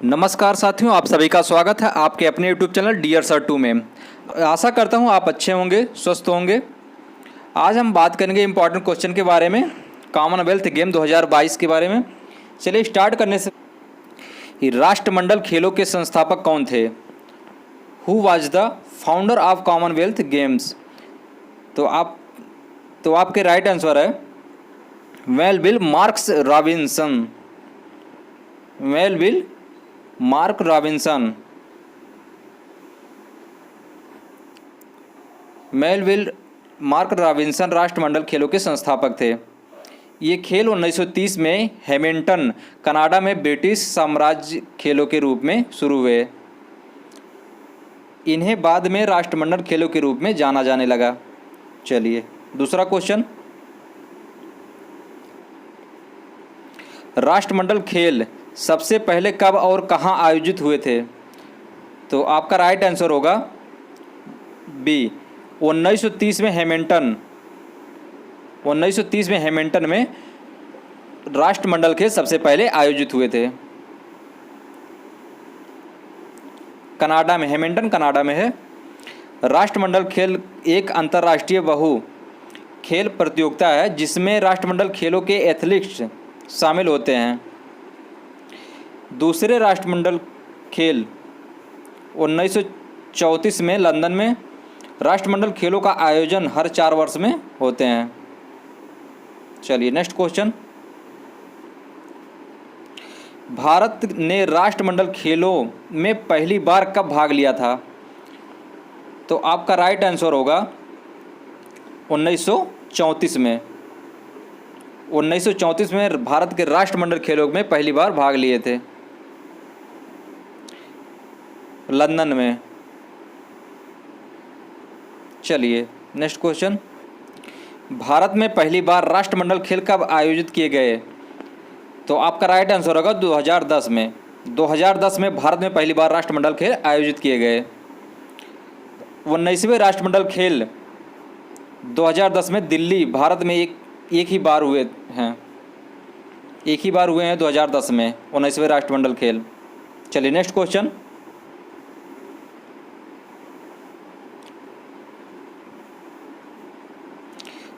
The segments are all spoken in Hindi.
नमस्कार साथियों, आप सभी का स्वागत है आपके अपने यूट्यूब चैनल डियर सर 2 में। आशा करता हूं आप अच्छे होंगे, स्वस्थ होंगे। आज हम बात करेंगे इम्पॉर्टेंट क्वेश्चन के बारे में, कॉमनवेल्थ गेम 2022 के बारे में। चलिए स्टार्ट करने से राष्ट्रमंडल खेलों के संस्थापक कौन थे? Who was the founder of Commonwealth games? तो आपके राइट आंसर है Melville Marcus Robinson. Melville mark Robinson. Melville mark Robinson राष्ट्रमंडल खेलों के संस्थापक थे। ये खेल 1930 में हैमिल्टन, कनाडा में ब्रिटिश साम्राज्य खेलों के रूप में शुरू हुए। इन्हें बाद में राष्ट्रमंडल खेलों के रूप में जाना जाने लगा। चलिए दूसरा क्वेश्चन, राष्ट्रमंडल खेल सबसे पहले कब और कहां आयोजित हुए थे? तो आपका राइट आंसर होगा बी, 1930 में हैमिल्टन। 1930 में हैमिल्टन में राष्ट्रमंडल खेल सबसे पहले आयोजित हुए थे। कनाडा में, हैमिल्टन कनाडा में है। राष्ट्रमंडल खेल एक अंतर्राष्ट्रीय बहु खेल प्रतियोगिता है जिसमें राष्ट्रमंडल खेलों के एथलीट्स शामिल होते हैं। दूसरे राष्ट्रमंडल खेल 1934 में लंदन में। राष्ट्रमंडल खेलों का आयोजन हर 4 वर्ष में होते हैं। चलिए नेक्स्ट क्वेश्चन, भारत ने राष्ट्रमंडल खेलों में पहली बार कब भाग लिया था? तो आपका राइट आंसर होगा 1934 में। 1934 में भारत के राष्ट्रमंडल खेलों में पहली बार भाग लिए थे, लंदन में। चलिए नेक्स्ट क्वेश्चन, भारत में पहली बार राष्ट्रमंडल खेल कब आयोजित किए गए? तो आपका राइट आंसर होगा 2010 में। 2010 में भारत में पहली बार राष्ट्रमंडल खेल आयोजित किए गए। 19वें राष्ट्रमंडल खेल 2010 में दिल्ली, भारत में एक ही बार हुए हैं। एक ही बार हुए हैं 2010 में 19वें राष्ट्रमंडल खेल। चलिए नेक्स्ट क्वेश्चन,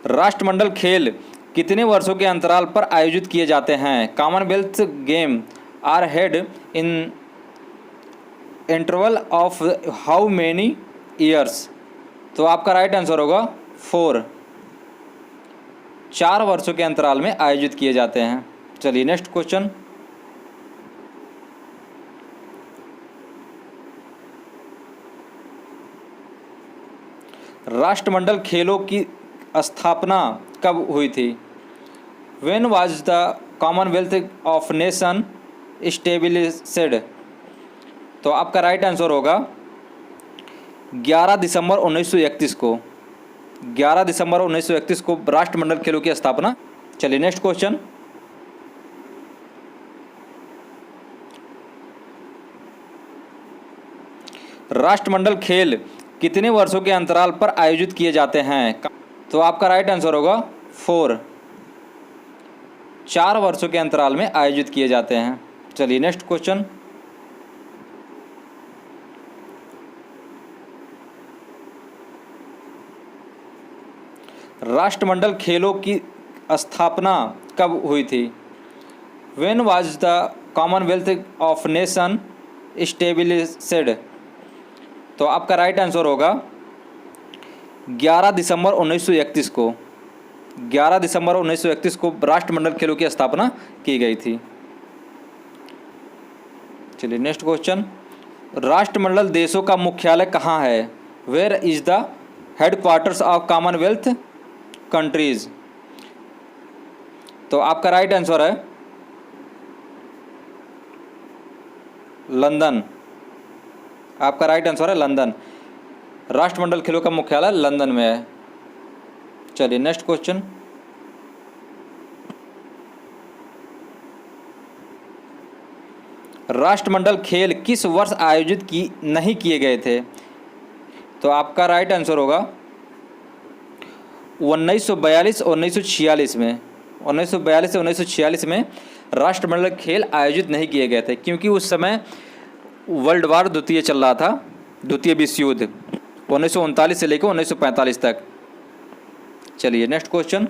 राष्ट्रमंडल खेल कितने वर्षों के अंतराल पर आयोजित किए जाते हैं? Commonwealth game are held in interval of how many years? तो आपका राइट आंसर होगा 4 वर्षों के अंतराल में आयोजित किए जाते हैं। चलिए नेक्स्ट क्वेश्चन, राष्ट्रमंडल खेलों की स्थापना कब हुई थी? When was the Commonwealth of nation established? तो आपका राइट आंसर होगा 11 दिसंबर 1931 को। 11 दिसंबर 1931 को राष्ट्रमंडल खेलों की स्थापना। चलिए नेक्स्ट क्वेश्चन, राष्ट्रमंडल खेल कितने वर्षों के अंतराल पर आयोजित किए जाते हैं? तो आपका राइट आंसर होगा 4 वर्षों के अंतराल में आयोजित किए जाते हैं। चलिए नेक्स्ट क्वेश्चन, राष्ट्रमंडल खेलों की स्थापना कब हुई थी? When was the Commonwealth of nation established? तो आपका राइट आंसर होगा 11 दिसंबर 1931 को। 11 दिसंबर 1931 को राष्ट्रमंडल खेलों की स्थापना की गई थी। चलिए नेक्स्ट क्वेश्चन, राष्ट्रमंडल देशों का मुख्यालय कहाँ है? Where is the headquarters of Commonwealth countries? तो आपका राइट आंसर है लंदन। आपका राइट आंसर है लंदन। राष्ट्रमंडल खेलों का मुख्यालय लंदन में है। चलिए नेक्स्ट क्वेश्चन, राष्ट्रमंडल खेल किस वर्ष आयोजित नहीं किए गए थे? तो आपका राइट आंसर होगा 1942 और 1946 में। 1942 से 1946 में राष्ट्रमंडल खेल आयोजित नहीं किए गए थे? क्योंकि उस समय वर्ल्ड वार द्वितीय चल रहा था, द्वितीय विश्व युद्ध 1939 से लेकर 1945 तक। चलिए नेक्स्ट क्वेश्चन।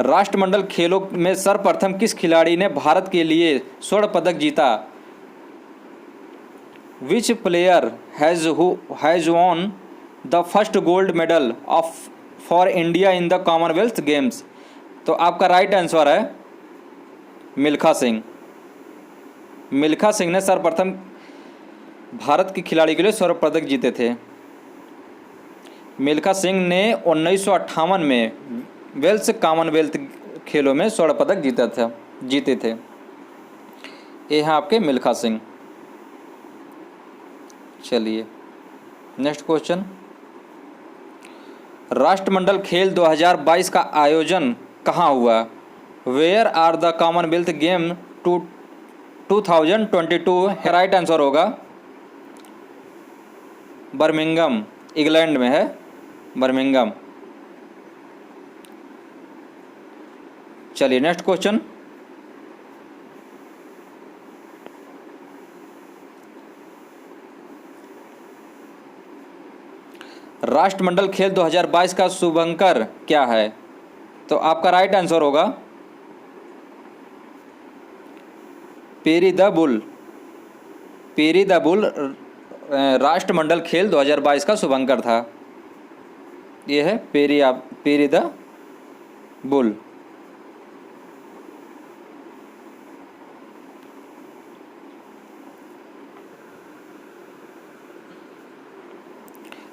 राष्ट्रमंडल खेलों में सर्वप्रथम किस खिलाड़ी ने भारत के लिए स्वर्ण पदक जीता? विच player has won the first gold medal of for India in the Commonwealth games? तो आपका राइट आंसर है मिल्खा सिंह। मिल्खा सिंह ने सर्वप्रथम भारत के खिलाड़ी के लिए स्वर्ण पदक जीते थे। मिल्खा सिंह ने 1958 में वेल्स कॉमनवेल्थ खेलों में स्वर्ण पदक जीते थे। ये हैं आपके मिल्खा सिंह। चलिए नेक्स्ट क्वेश्चन। राष्ट्रमंडल खेल 2022 का आयोजन कहाँ हुआ? Where are the Commonwealth game 2022? Right answer होगा बर्मिंघम, इंग्लैंड में है बर्मिंघम। चलिए नेक्स्ट क्वेश्चन। राष्ट्रमंडल खेल 2022 का शुभंकर क्या है? तो आपका राइट आंसर होगा peri the bull. Peri the bull राष्ट्रमंडल खेल 2022 का शुभंकर था। ये है पेरी द बुल।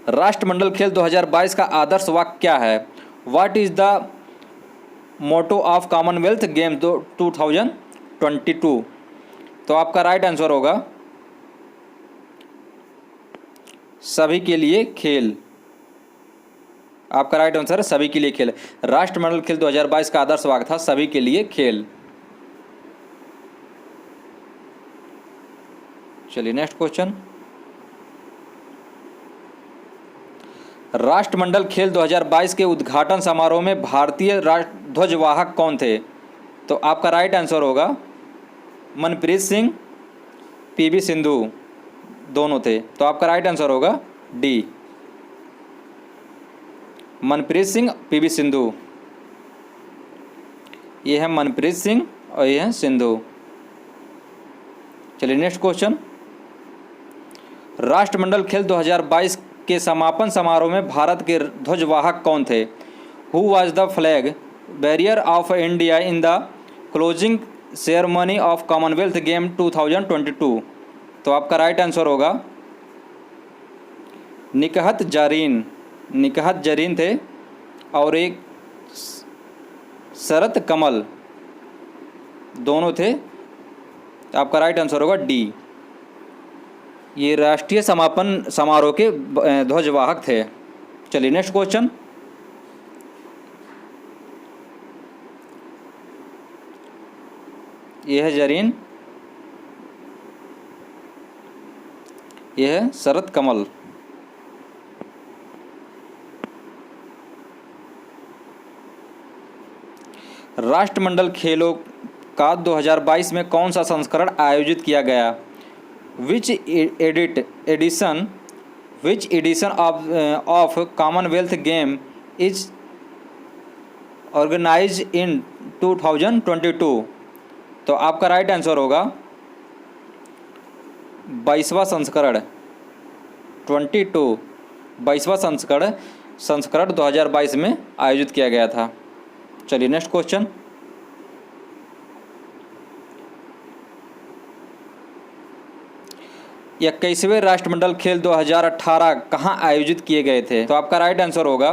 राष्ट्रमंडल खेल 2022 का आदर्श वाक्य क्या है? What is the motto of Commonwealth game 2022? तो आपका राइट आंसर होगा सभी के लिए खेल। आपका राइट आंसर है सभी के लिए खेल। राष्ट्रमंडल खेल 2022 का आदर्श वाक्य था सभी के लिए खेल। चलिए नेक्स्ट क्वेश्चन। राष्ट्रमंडल खेल 2022 के उद्घाटन समारोह में भारतीय ध्वजवाहक कौन थे? तो आपका राइट आंसर होगा मनप्रीत सिंह, पीवी सिंधु दोनों थे। तो आपका राइट आंसर होगा डी, मनप्रीत सिंह, पीवी सिंधु। ये है मनप्रीत सिंह और ये है सिंधु। चलिए नेक्स्ट क्वेश्चन। राष्ट्रमंडल खेल 2022 के समापन समारोह में भारत के ध्वजवाहक कौन थे? Who was the flag barrier of India in the closing ceremony of Commonwealth game 2022? तो आपका राइट आंसर होगा निकहत जरीन। निकहत जरीन थे और एक शरत कमल दोनों थे। तो आपका राइट आंसर होगा डी। ये राष्ट्रीय समापन समारोह के ध्वजवाहक थे। चलिए नेक्स्ट क्वेश्चन। यह है जरीन, यह है शरत कमल। राष्ट्रमंडल खेलों का 2022 में कौन सा संस्करण आयोजित किया गया? Which edition of Commonwealth game is organize in 2022? तो आपका राइट आंसर होगा 22वां संस्करण 22वां संस्करण 2022 में आयोजित किया गया था। चलिए नेक्स्ट क्वेश्चन। इक्कीसवें राष्ट्रमंडल खेल 2018 कहाँ आयोजित किए गए थे? तो आपका राइट आंसर होगा,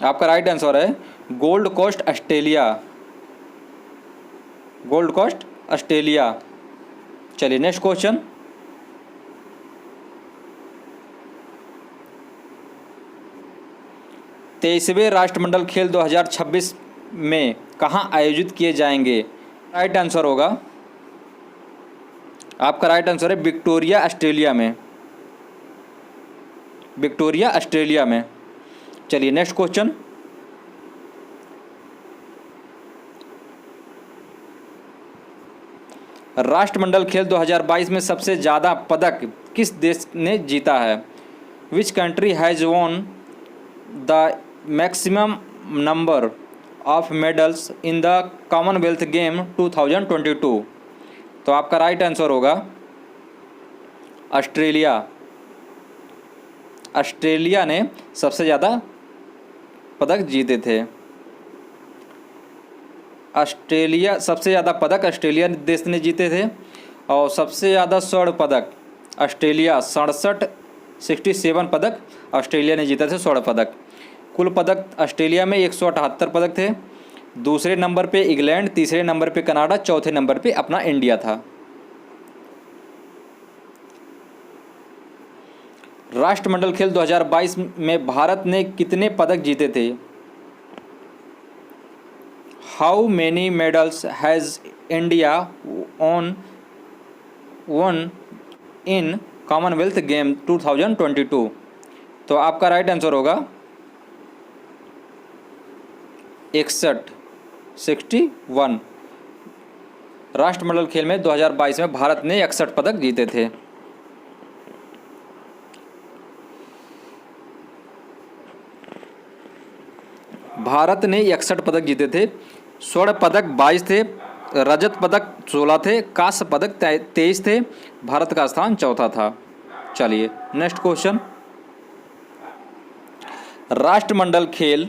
आपका राइट आंसर है Gold Coast Australia. Gold Coast Australia. चलिए नेक्स्ट क्वेश्चन। तेईसवें राष्ट्रमंडल खेल 2026 में कहाँ आयोजित किए जाएंगे? राइट आंसर होगा, आपका राइट आंसर है विक्टोरिया ऑस्ट्रेलिया में। विक्टोरिया ऑस्ट्रेलिया में। चलिए नेक्स्ट क्वेश्चन। राष्ट्रमंडल खेल 2022 में सबसे ज़्यादा पदक किस देश ने जीता है? Which country has won the maximum number of medals in the Commonwealth game 2022? तो आपका राइट आंसर होगा ऑस्ट्रेलिया। ऑस्ट्रेलिया ने सबसे ज़्यादा पदक जीते थे। ऑस्ट्रेलिया सबसे ज़्यादा पदक ऑस्ट्रेलिया देश ने जीते थे और सबसे ज़्यादा स्वर्ण पदक ऑस्ट्रेलिया 67 पदक ऑस्ट्रेलिया ने जीते थे स्वर्ण पदक। कुल पदक ऑस्ट्रेलिया में 178 पदक थे। दूसरे नंबर पे इंग्लैंड, तीसरे नंबर पे कनाडा, चौथे नंबर पे अपना इंडिया था। राष्ट्रमंडल खेल 2022 में भारत ने कितने पदक जीते थे? How many medals has India one in Commonwealth game 2022? तो आपका राइट आंसर होगा 61। राष्ट्रमंडल खेल में 2022 में भारत ने 61 पदक जीते थे। भारत ने 61 पदक जीते थे। स्वर्ण पदक 22 थे, रजत पदक 16 थे, कांस्य पदक 23 थे। भारत का स्थान चौथा था। चलिए नेक्स्ट क्वेश्चन। राष्ट्रमंडल खेल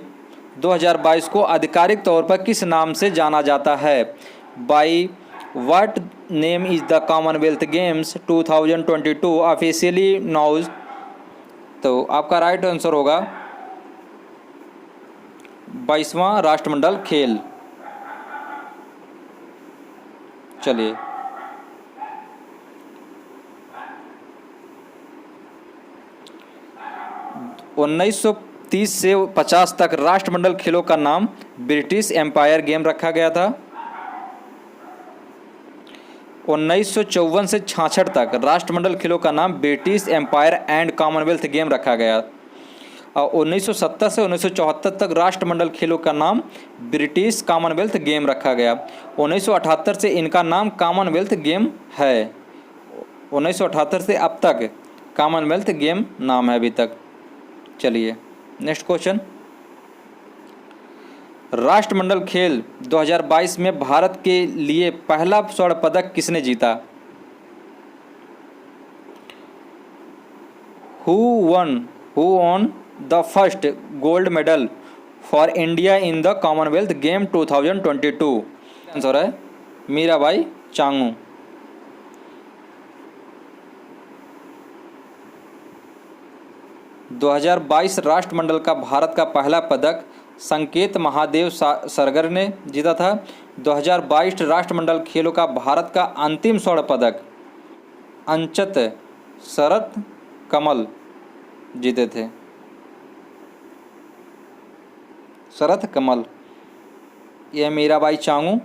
2022 को आधिकारिक तौर पर किस नाम से जाना जाता है? By what name is the Commonwealth games 2022 officially now's? तो आपका राइट आंसर होगा 22वां राष्ट्रमंडल खेल। चलिए उन्नीस 30 से 50 तक राष्ट्रमंडल खेलों का नाम ब्रिटिश एम्पायर गेम रखा गया था। 1954 से 66 तक राष्ट्रमंडल खेलों का नाम British Empire and Commonwealth game रखा गया और 1970 से 1974 तक राष्ट्रमंडल खेलों का नाम ब्रिटिश कॉमनवेल्थ गेम रखा गया। 1978 से इनका नाम कॉमनवेल्थ गेम है। 1978 से अब तक कॉमनवेल्थ गेम नाम है अभी तक। चलिए नेक्स्ट क्वेश्चन। राष्ट्रमंडल खेल 2022 में भारत के लिए पहला स्वर्ण पदक किसने जीता? Who won the first gold medal for India in the Commonwealth game 2022? Answer है मीराबाई चानू। दो 2022 राष्ट्रमंडल का भारत का पहला पदक संकेत महादेव सरगर ने जीता था। 2022 राष्ट्रमंडल खेलों का भारत का अंतिम स्वर्ण पदक अंचत शरत कमल जीते थे। शरत कमल। यह मीराबाई चानू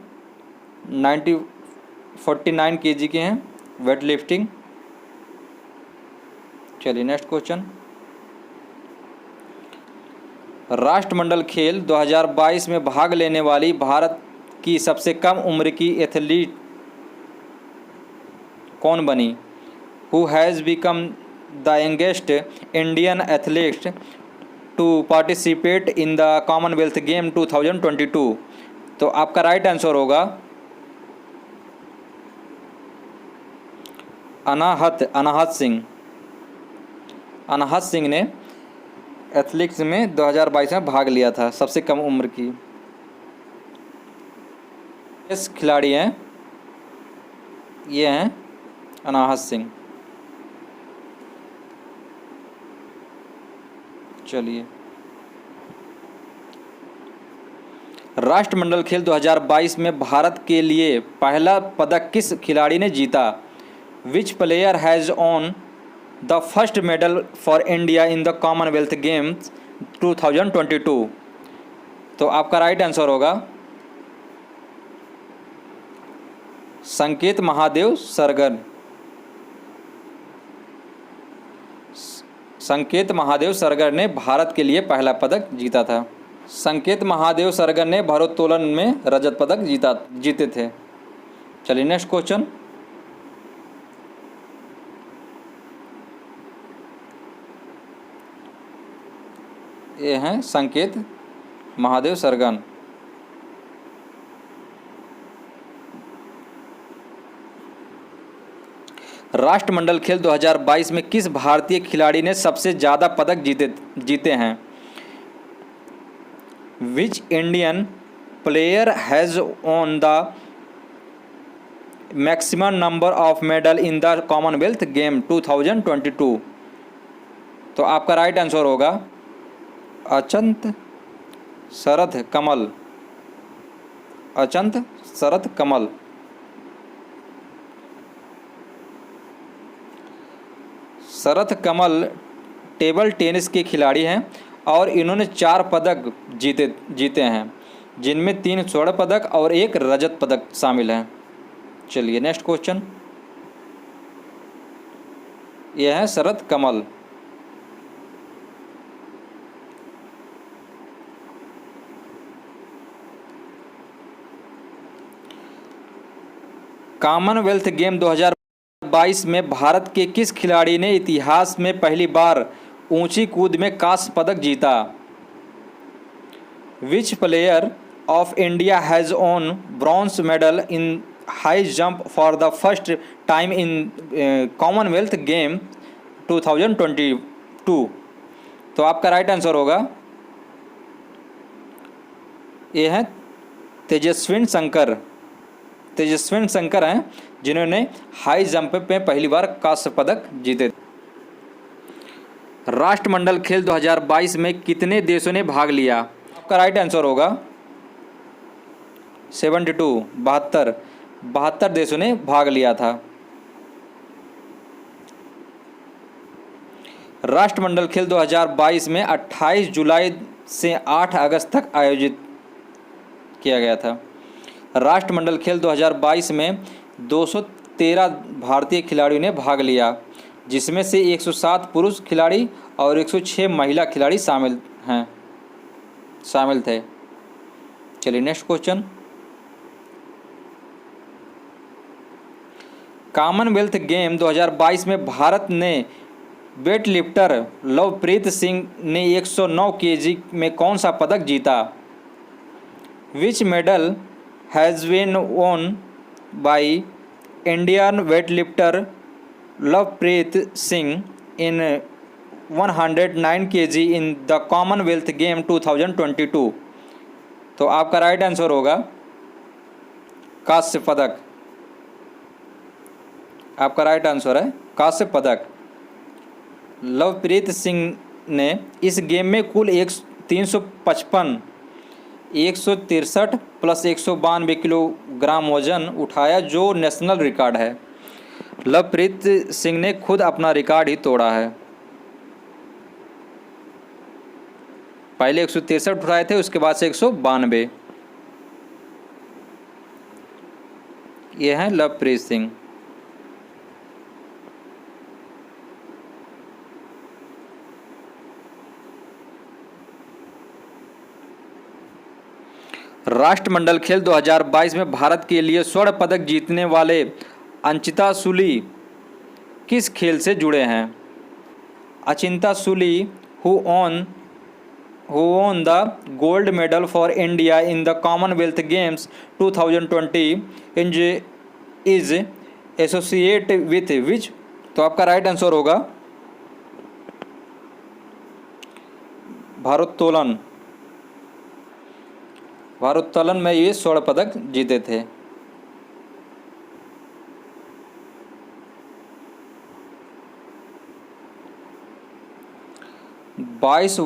49 kg के हैं, वेट लिफ्टिंग। चलिए नेक्स्ट क्वेश्चन। राष्ट्रमंडल खेल 2022 में भाग लेने वाली भारत की सबसे कम उम्र की एथलीट कौन बनी? Who has become the youngest Indian athlete to participate in the Commonwealth game 2022? तो आपका राइट आंसर होगा अनाहत सिंह। अनाहत सिंह ने एथलेटिक्स में 2022 में भाग लिया था, सबसे कम उम्र की। इस खिलाड़ी हैं, ये हैं अनाहत सिंह। चलिए राष्ट्रमंडल खेल 2022 में भारत के लिए पहला पदक किस खिलाड़ी ने जीता? विच player has on the first medal for India in the Commonwealth games 2022? तो आपका राइट आंसर होगा संकेत महादेव सरगर। संकेत महादेव सरगर ने भारत के लिए पहला पदक जीता था। संकेत महादेव सरगर ने भारोत्तोलन में रजत पदक जीते थे। चलिए नेक्स्ट क्वेश्चन। ये हैं संकेत महादेव सरगन। राष्ट्रमंडल खेल 2022 में किस भारतीय खिलाड़ी ने सबसे ज़्यादा पदक जीते हैं? Which Indian player has on the maximum number of medal in the Commonwealth game 2022? तो आपका राइट आंसर होगा अचंत शरथ कमल। अचंत शरथ कमल। शरथ कमल टेबल टेनिस के खिलाड़ी हैं और इन्होंने 4 पदक जीते हैं, जिनमें 3 स्वर्ण पदक और 1 रजत पदक शामिल हैं। चलिए नेक्स्ट क्वेश्चन। यह है शरथ कमल। कॉमनवेल्थ गेम 2022 में भारत के किस खिलाड़ी ने इतिहास में पहली बार ऊंची कूद में कांस्य पदक जीता? विच player of India has on bronze medal in high jump for the first time in Commonwealth game 2022? तो आपका राइट आंसर होगा, ये है तेजस्विन शंकर हैं, जिन्होंने हाई जंप में पहली बार कांस्य पदक जीते। राष्ट्रमंडल खेल 2022 में कितने देशों ने भाग लिया? आपका राइट आंसर होगा 72 देशों ने भाग लिया था। राष्ट्रमंडल खेल 2022 में 28 जुलाई से 8 अगस्त तक आयोजित किया गया था। राष्ट्रमंडल खेल 2022 में 213 भारतीय खिलाड़ियों ने भाग लिया, जिसमें से 107 पुरुष खिलाड़ी और 106 महिला खिलाड़ी शामिल थे। चलिए नेक्स्ट क्वेश्चन। कॉमनवेल्थ गेम 2022 में भारत ने वेट लिफ्टर लवप्रीत सिंह ने 109 केजी में कौन सा पदक जीता? Which medal has been won by Indian weightlifter Lovepreet Singh in 109 kg in the Commonwealth Game 2022? तो आपका राइट आंसर होगा कांस्य पदक। आपका राइट आंसर है कांस्य पदक। लवप्रीत सिंह ने इस गेम में कुल 355 163 प्लस 192 किलोग्राम वजन उठाया, जो नेशनल रिकॉर्ड है। लवप्रीत सिंह ने खुद अपना रिकॉर्ड ही तोड़ा है। पहले 163 उठाए थे, उसके बाद से 192। ये हैं लवप्रीत सिंह। राष्ट्रमंडल खेल 2022 में भारत के लिए स्वर्ण पदक जीतने वाले अंचिता सुली किस खेल से जुड़े हैं? Achinta Sheuli who won the gold medal for India in the Commonwealth Games 2020 is associate with which? तो आपका राइट आंसर होगा भारोत्तोलन में ये स्वर्ण पदक जीते थे। बाईस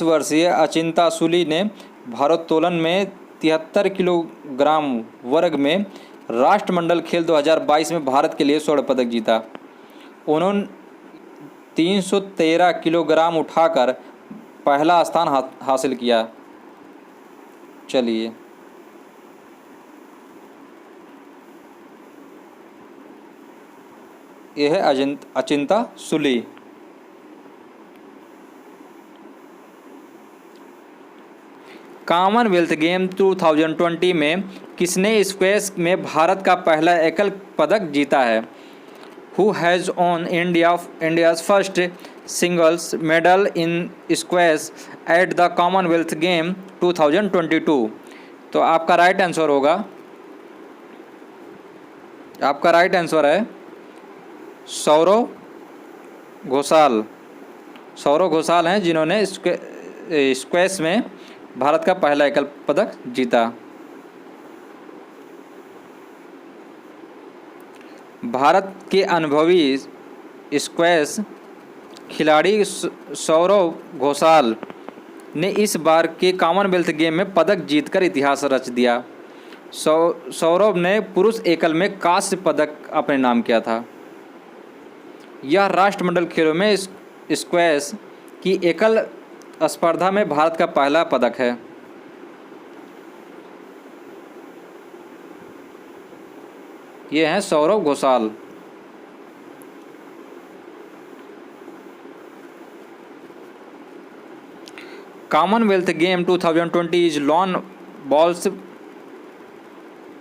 वर्षीय अचिंता सुली ने भारोत्तोलन में 73 किलोग्राम वर्ग में राष्ट्रमंडल खेल 2022 में भारत के लिए स्वर्ण पदक जीता। उन्होंने 313 किलोग्राम उठाकर पहला स्थान हासिल किया। चलिए यह है अचिंता सुली। कॉमनवेल्थ गेम 2020 में किसने स्क्वैश में भारत का पहला एकल पदक जीता है? Who has on India's first singles medal in squash at the Commonwealth game 2022? तो आपका राइट आंसर होगा, आपका राइट आंसर है सौरव घोषाल। सौरव घोषाल हैं जिन्होंने स्क्वैश में भारत का पहला एकल पदक जीता। भारत के अनुभवी स्क्वैश खिलाड़ी सौरव घोषाल ने इस बार के कॉमनवेल्थ गेम में पदक जीतकर इतिहास रच दिया। सौरभ ने पुरुष एकल में कांस्य पदक अपने नाम किया था। यह राष्ट्रमंडल खेलों में स्क्वैश की एकल स्पर्धा में भारत का पहला पदक है। ये हैं Saurav Ghosal. Commonwealth game 2020 is lawn bowls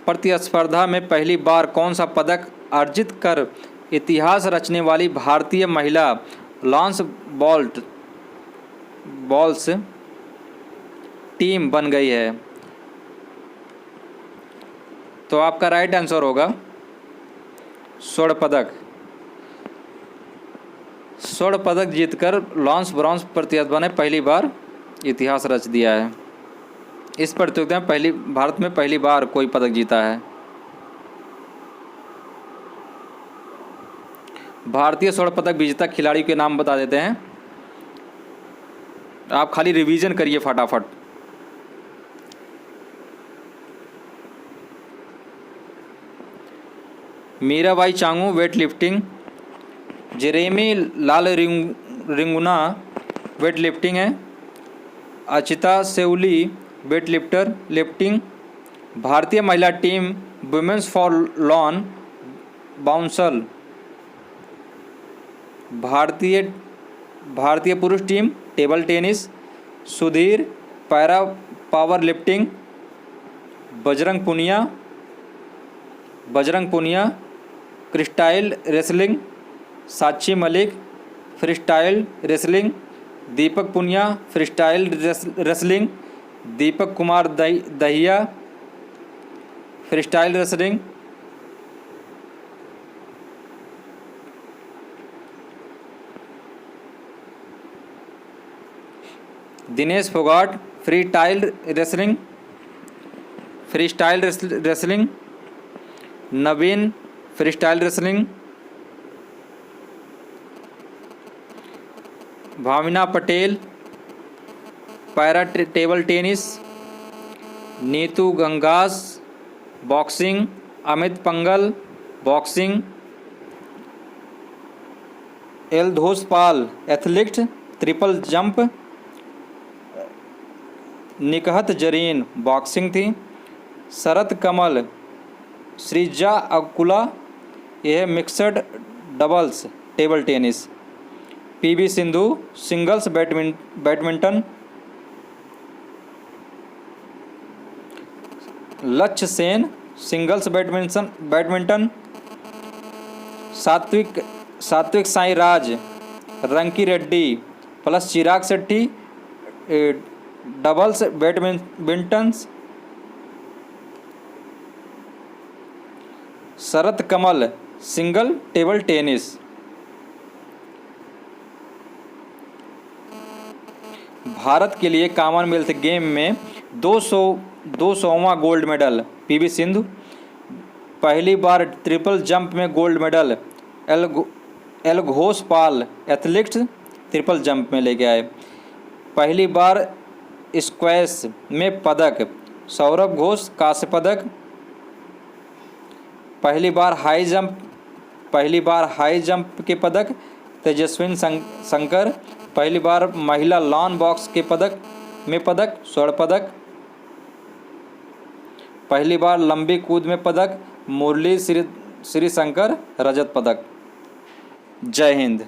प्रतिस्पर्धा में पहली बार कौन सा पदक अर्जित कर इतिहास रचने वाली भारतीय महिला लॉन्स बॉल्स टीम बन गई है? तो आपका राइट आंसर होगा स्वर्ण पदक। स्वर्ण पदक जीतकर लॉन्स ब्रॉन्ज प्रतिस्पर्धा ने पहली बार इतिहास रच दिया है। इस प्रतियोगिता में भारत में पहली बार कोई पदक जीता है। भारतीय स्वर्ण पदक विजेता खिलाड़ी के नाम बता देते हैं, आप खाली रिवीजन करिए फटाफट। Mirabai Chanu weightlifting, Jeremy Lal Rinnunga weightlifting है, अचिता सेउली वेट लिफ्टिंग, भारतीय महिला team women's four lawn bowls, भारतीय पुरुष team table tennis, Sudhir para powerlifting, Bajrang Punia freestyle wrestling, Sakshi Malik freestyle wrestling, Deepak Punia freestyle wrestling, Deepak Kumar Dahiya freestyle wrestling, Dinesh Phogat freestyle wrestling, Naveen freestyle wrestling, Bhavna Patel para table tennis, Nitu Ghanghas boxing, Amit Panghal boxing, एलधोस पाल athlete triple jump, Nikhat Zareen boxing थी, शरत कमल श्रीजा अकुला यह mixed doubles table tennis, PV Sindhu singles badminton, Lakshya Sen singles badminton, Satwik Sai Raj Rankireddy plus Chirag Shetty doubles badminton, Sharath Kamal single table tennis. Bharat के लिए कॉमनवेल्थ गेम में 200वां गोल्ड मेडल पीवी सिंधु, पहली बार ट्रिपल जंप में gold medal Eldhose Paul athlete triple jump में लेके आए, पहली बार स्क्वैश में पदक सौरभ घोष कांस्य पदक, पहली बार हाई जंप के पदक तेजस्विनी शंकर, पहली बार महिला लॉन बॉक्स के पदक स्वर्ण पदक, पहली बार लंबी कूद में पदक मुरली श्रीशंकर रजत पदक। जय हिंद।